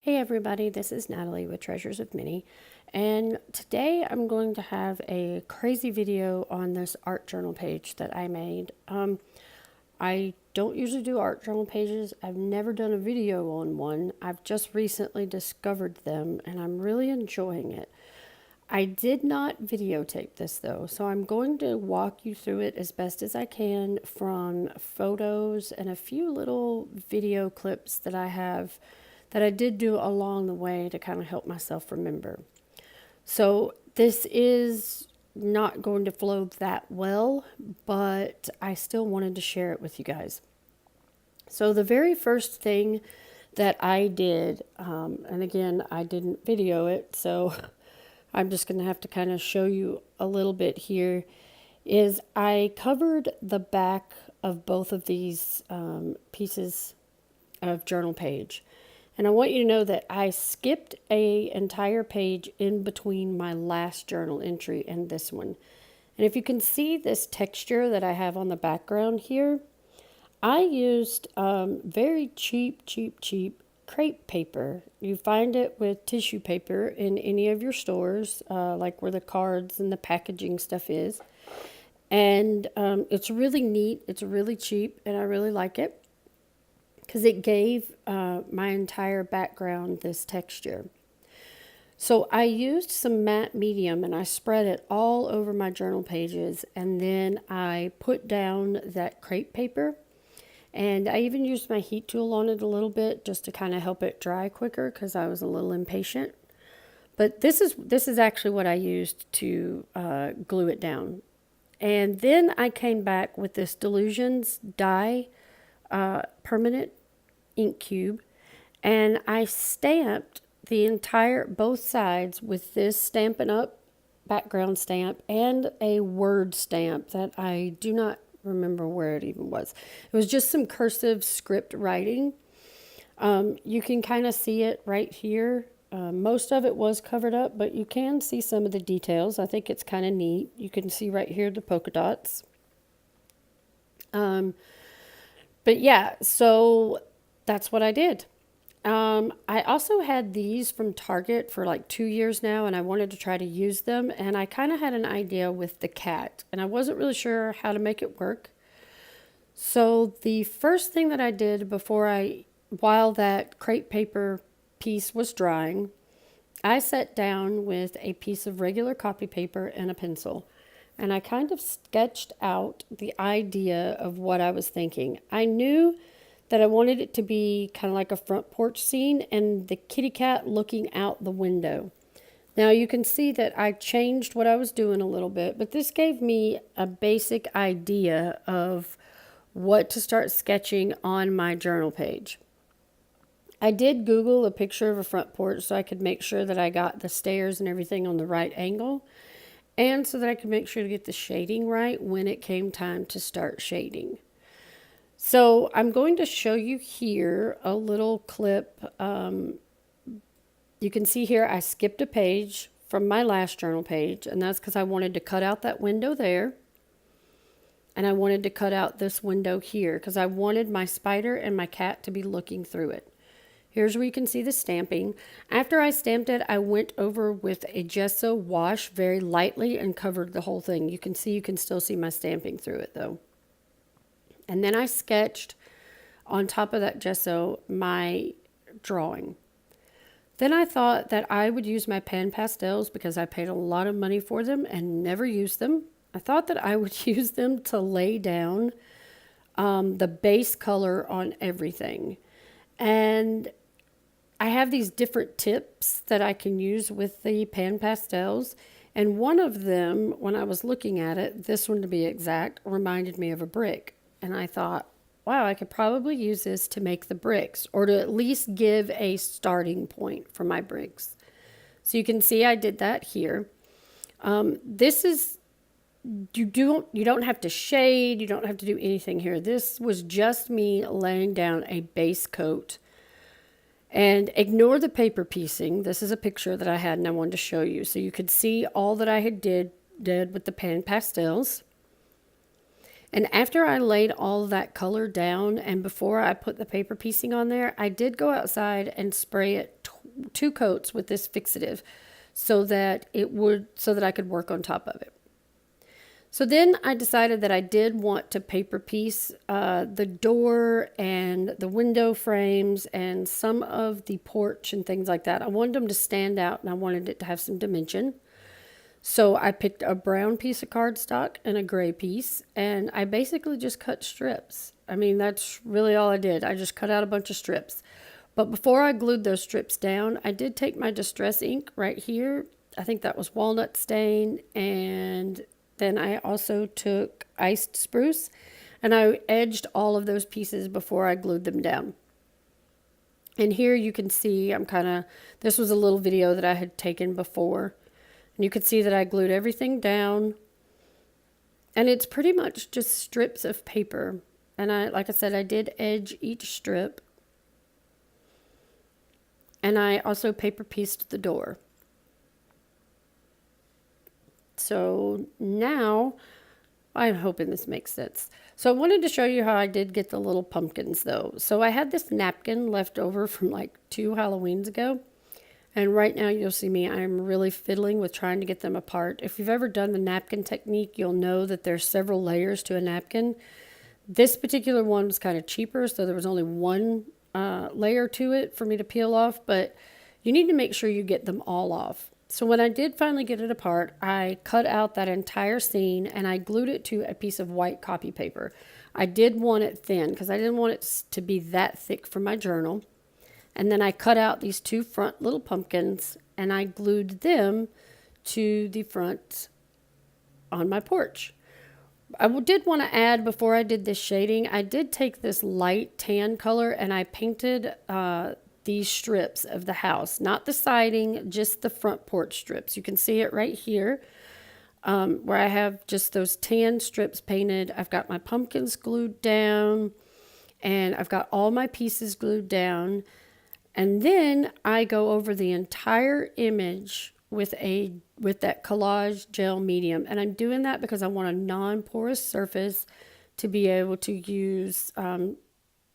Hey everybody, this is Natalie with Treasures of Minnie, and today I'm going to have a crazy video on this art journal page that I made. I don't usually do art journal pages. I've never done a video on one. I've just recently discovered them and I'm really enjoying it. I did not videotape this though, so I'm going to walk you through it as best as I can from photos and a few little video clips that I have that I did do along the way to kind of help myself remember. So this is not going to flow that well, but I still wanted to share it with you guys. So the very first thing that I did, and again, I didn't video it, so I'm just going to have to kind of show you a little bit here, is I covered the back of both of these pieces of journal page. And I want you to know that I skipped an entire page in between my last journal entry and this one. And if you can see this texture that I have on the background here, I used very cheap crepe paper. You find it with tissue paper in any of your stores, like where the cards and the packaging stuff is. And it's really neat. It's really cheap, and I really like it because it gave my entire background this texture. So I used some matte medium and I spread it all over my journal pages, and then I put down that crepe paper, and I even used my heat tool on it a little bit just to kind of help it dry quicker because I was a little impatient. But this is actually what I used to glue it down. And then I came back with this Delusions dye permanent ink cube, and I stamped the entire both sides with this Stampin' Up background stamp and a word stamp that I do not remember where it even was. It was just some cursive script writing. You can kind of see it right here. Most of it was covered up, but you can see some of the details. I think it's kind of neat. You can see right here the polka dots. But yeah, so that's what I did. I also had these from Target for like 2 years now, and I wanted to try to use them. And I kind of had an idea with the cat, and I wasn't really sure how to make it work. So the first thing that I did while that crepe paper piece was drying, I sat down with a piece of regular copy paper and a pencil, and I kind of sketched out the idea of what I was thinking. I knew that I wanted it to be kind of like a front porch scene and the kitty cat looking out the window. Now you can see that I changed what I was doing a little bit, but this gave me a basic idea of what to start sketching on my journal page. I did Google a picture of a front porch so I could make sure that I got the stairs and everything on the right angle, and so that I could make sure to get the shading right when it came time to start shading. So I'm going to show you here a little clip. You can see here I skipped a page from my last journal page, and that's because I wanted to cut out that window there. And I wanted to cut out this window here because I wanted my spider and my cat to be looking through it. Here's where you can see the stamping. After I stamped it, I went over with a gesso wash very lightly and covered the whole thing. You can still see my stamping through it though. And then I sketched on top of that gesso my drawing. Then I thought that I would use my pan pastels because I paid a lot of money for them and never used them. I thought that I would use them to lay down the base color on everything. And I have these different tips that I can use with the pan pastels. And one of them, when I was looking at it, this one to be exact, reminded me of a brick. And I thought, wow, I could probably use this to make the bricks, or to at least give a starting point for my bricks. So you can see I did that here. This is, you don't have to shade, you don't have to do anything here. This was just me laying down a base coat. And ignore the paper piecing. This is a picture that I had and I wanted to show you. So you could see all that I had did with the pan pastels. And after I laid all that color down and before I put the paper piecing on there, I did go outside and spray it two coats with this fixative so that I could work on top of it. So then I decided that I did want to paper piece the door and the window frames and some of the porch and things like that. I wanted them to stand out and I wanted it to have some dimension. So I picked a brown piece of cardstock and a gray piece, and I basically just cut strips. I mean, that's really all I did. I just cut out a bunch of strips. But before I glued those strips down, I did take my distress ink right here. I think that was walnut stain, and then I also took iced spruce, and I edged all of those pieces before I glued them down. And here you can see this was a little video that I had taken before. And you can see that I glued everything down. And it's pretty much just strips of paper. And like I said, I did edge each strip. And I also paper pieced the door. So now, I'm hoping this makes sense. So I wanted to show you how I did get the little pumpkins though. So I had this napkin left over from like 2 Halloweens ago. And right now you'll see me, I'm really fiddling with trying to get them apart. If you've ever done the napkin technique, you'll know that there's several layers to a napkin. This particular one was kind of cheaper, so there was only one layer to it for me to peel off, but you need to make sure you get them all off. So when I did finally get it apart, I cut out that entire scene and I glued it to a piece of white copy paper. I did want it thin because I didn't want it to be that thick for my journal. And then I cut out these 2 front little pumpkins and I glued them to the front on my porch. I did want to add, before I did this shading, I did take this light tan color and I painted these strips of the house. Not the siding, just the front porch strips. You can see it right here where I have just those tan strips painted. I've got my pumpkins glued down and I've got all my pieces glued down. And then I go over the entire image with that collage gel medium. And I'm doing that because I want a non-porous surface to be able to use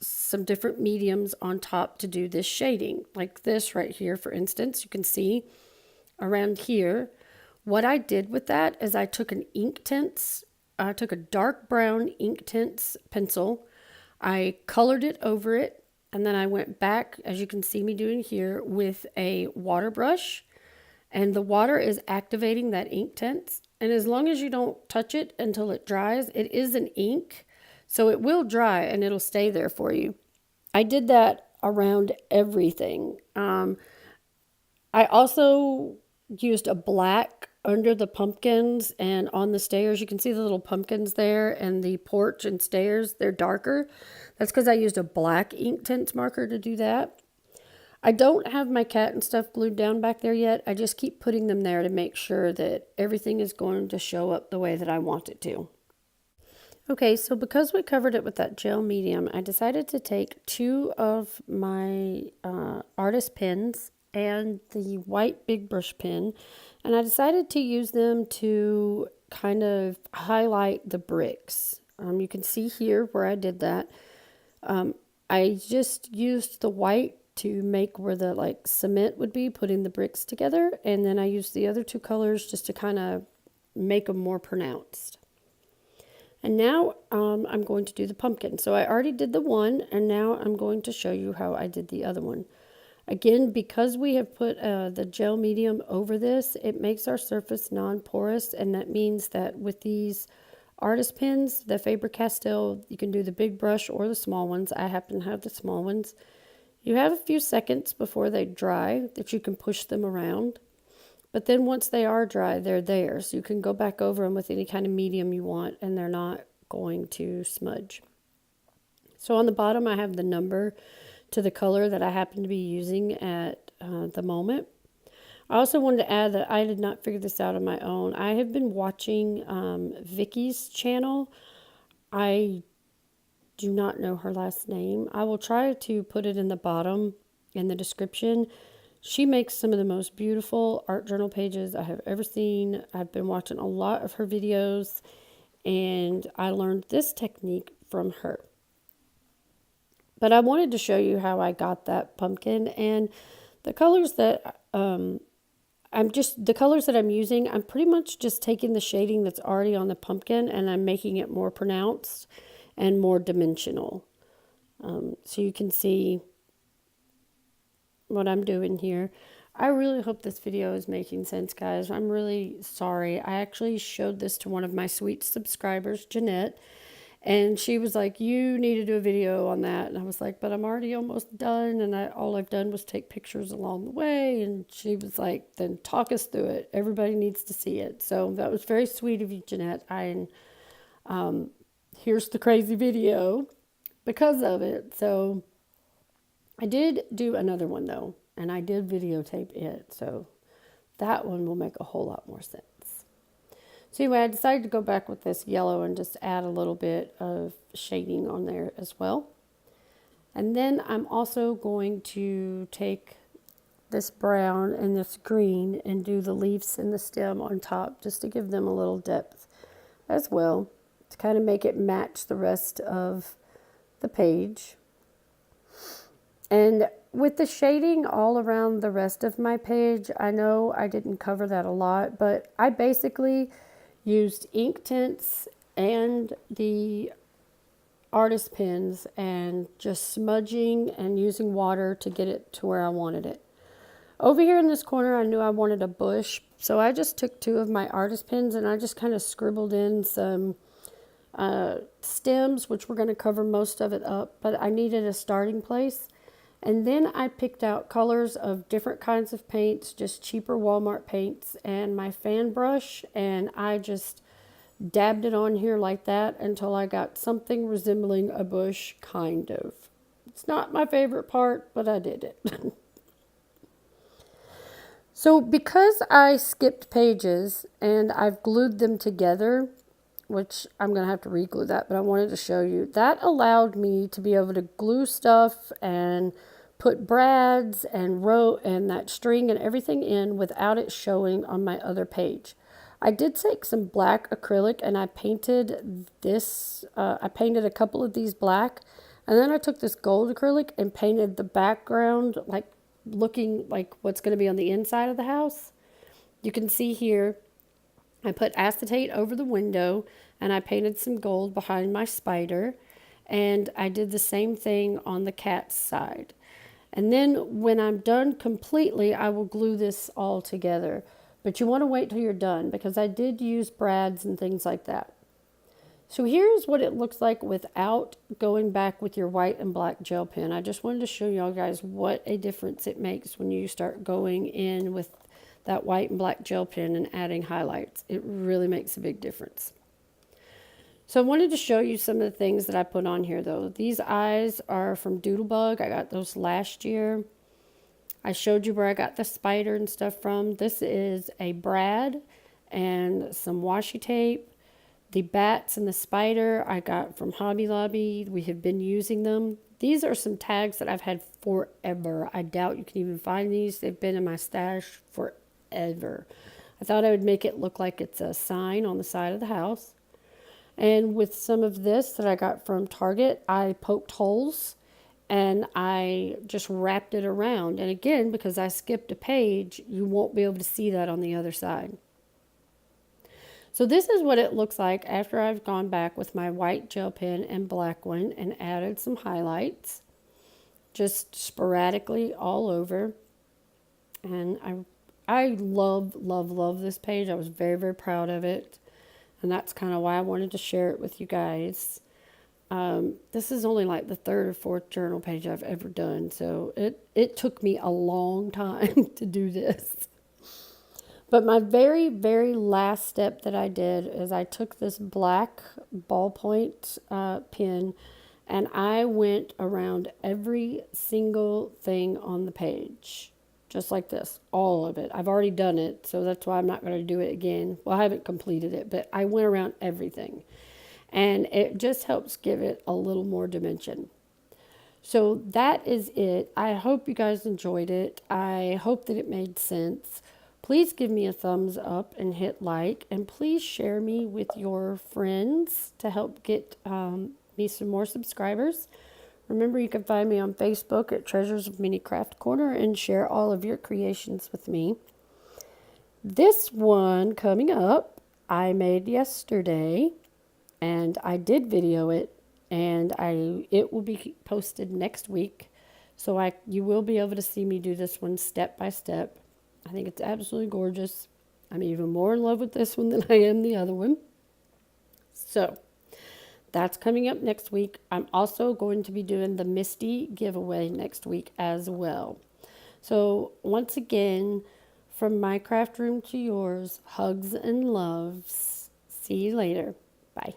some different mediums on top to do this shading. Like this right here, for instance, you can see around here. What I did with that is I took I took a dark brown ink tints pencil. I colored it over it. And then I went back, as you can see me doing here, with a water brush. And the water is activating that ink tint. And as long as you don't touch it until it dries, it is an ink. So it will dry and it'll stay there for you. I did that around everything. I also used a black under the pumpkins and on the stairs. You can see the little pumpkins there and the porch and stairs, they're darker. That's because I used a black ink tints marker to do that. I don't have my cat and stuff glued down back there yet. I just keep putting them there to make sure that everything is going to show up the way that I want it to. Okay, so because we covered it with that gel medium, I decided to take 2 of my artist pens and the white big brush pen, and I decided to use them to kind of highlight the bricks. You can see here where I did that. I just used the white to make where the cement would be, putting the bricks together, and then I used the other 2 colors just to kind of make them more pronounced. And now I'm going to do the pumpkin. So I already did the one, and now I'm going to show you how I did the other one. Again, because we have put the gel medium over this, it makes our surface non-porous, and that means that with these artist pens, the Faber-Castell, you can do the big brush or the small ones. I happen to have the small ones. You have a few seconds before they dry that you can push them around. But then once they are dry, they're there. So you can go back over them with any kind of medium you want, and they're not going to smudge. So on the bottom, I have the number to the color that I happen to be using at the moment. I also wanted to add that I did not figure this out on my own. I have been watching Vicky's channel. I do not know her last name. I will try to put it in the bottom in the description. She makes some of the most beautiful art journal pages I have ever seen. I've been watching a lot of her videos, and I learned this technique from her. But I wanted to show you how I got that pumpkin, and The colors that the colors that I'm using, I'm pretty much just taking the shading that's already on the pumpkin and I'm making it more pronounced and more dimensional. So you can see what I'm doing here. I really hope this video is making sense, guys. I'm really sorry. I actually showed this to one of my sweet subscribers, Jeanette, and she was like, you need to do a video on that. And I was like, but I'm already almost done, and all I've done was take pictures along the way. And she was like, then talk us through it. Everybody needs to see it. So that was very sweet of you, Jeanette. Here's the crazy video because of it. So I did do another one, though, and I did videotape it. So that one will make a whole lot more sense. So anyway, I decided to go back with this yellow and just add a little bit of shading on there as well. And then I'm also going to take this brown and this green and do the leaves and the stem on top just to give them a little depth as well, to kind of make it match the rest of the page. And with the shading all around the rest of my page, I know I didn't cover that a lot, but I basically used ink tints and the artist pens and just smudging and using water to get it to where I wanted it. Over here in this corner, I knew I wanted a bush, so I just took 2 of my artist pens and I just kind of scribbled in some stems, which were going to cover most of it up, but I needed a starting place. And then I picked out colors of different kinds of paints, just cheaper Walmart paints, and my fan brush, and I just dabbed it on here like that until I got something resembling a bush, kind of. It's not my favorite part, but I did it. So because I skipped pages and I've glued them together, which I'm going to have to re-glue that, but I wanted to show you, that allowed me to be able to glue stuff and put brads and row and that string and everything in without it showing on my other page. I did take some black acrylic and I painted this, I painted a couple of these black, and then I took this gold acrylic and painted the background like looking like what's going to be on the inside of the house. You can see here I put acetate over the window and I painted some gold behind my spider, and I did the same thing on the cat's side. And then when I'm done completely, I will glue this all together. But you want to wait till you're done because I did use brads and things like that. So here's what it looks like without going back with your white and black gel pen. I just wanted to show y'all guys what a difference it makes when you start going in with that white and black gel pen and adding highlights. It really makes a big difference. So I wanted to show you some of the things that I put on here though. These eyes are from Doodlebug. I got those last year. I showed you where I got the spider and stuff from. This is a brad and some washi tape. The bats and the spider I got from Hobby Lobby. We have been using them. These are some tags that I've had forever. I doubt you can even find these. They've been in my stash forever. I thought I would make it look like it's a sign on the side of the house. And with some of this that I got from Target, I poked holes and I just wrapped it around. And again, because I skipped a page, you won't be able to see that on the other side. So this is what it looks like after I've gone back with my white gel pen and black one and added some highlights just sporadically all over. And I love this page. I was very, very proud of it. And that's kind of why I wanted to share it with you guys. This is only like the 3rd or 4th journal page I've ever done. So it took me a long time to do this. But my very, very last step that I did is I took this black ballpoint pen and I went around every single thing on the page. Just like this, all of it. I've already done it, so that's why I'm not going to do it again. Well, I haven't completed it, but I went around everything. And it just helps give it a little more dimension. So that is it. I hope you guys enjoyed it. I hope that it made sense. Please give me a thumbs up and hit like. And please share me with your friends to help get me some more subscribers. Remember, you can find me on Facebook at Treasures of Mini Craft Corner and share all of your creations with me. This one coming up, I made yesterday, and I did video it, and it will be posted next week. So you will be able to see me do this one step by step. I think it's absolutely gorgeous. I'm even more in love with this one than I am the other one. So that's coming up next week. I'm also going to be doing the Misty giveaway next week as well. So once again, from my craft room to yours, hugs and loves. See you later. Bye.